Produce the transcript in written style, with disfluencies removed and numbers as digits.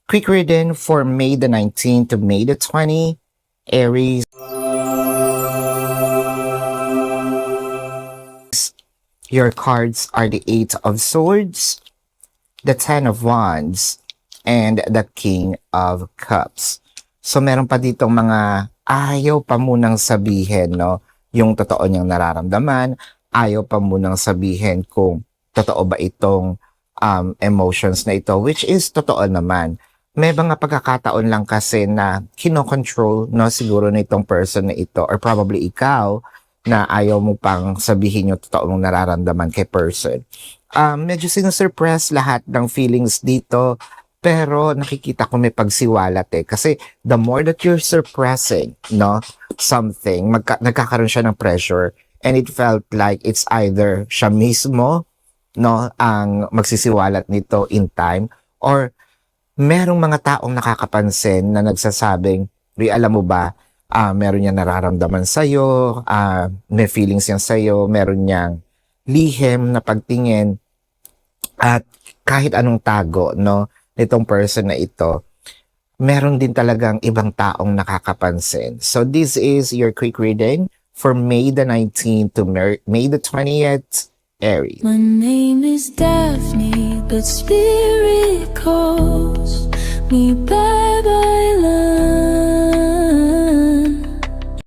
quick reading for May the 19th to May the 20th, Aries. Your cards are the Eight of Swords, the Ten of Wands, and the King of Cups. So meron pa ditong mga ayaw pa munang sabihin, no? Yung totoo niyang nararamdaman, ayaw pa munang sabihin kung totoo ba itong emotions na ito, which is totoo naman. May mga pagkakataon lang kasi na kinokontrol, no, siguro na itong person na ito, or probably ikaw, na ayaw mo pang sabihin yung totoo mong nararamdaman kay person. Medyo sinusurpress lahat ng feelings dito, pero nakikita ko may pagsiwalat eh. Kasi the more that you're suppressing, no, something, nagkakaroon siya ng pressure, and it felt like it's either siya mismo, no, ang magsisiwalat nito in time, or merong mga taong nakakapansin na nagsasabing, alam mo ba, meron niyang nararamdaman sa'yo, may feelings yan sa'yo, meron niyang lihim na pagtingin, at kahit anong tago, no, nitong person na ito, meron din talagang ibang taong nakakapansin. So this is your quick reading for May the 19th to May the 20th, Aries. My name is Daphne, but spirit calls me bye bye love.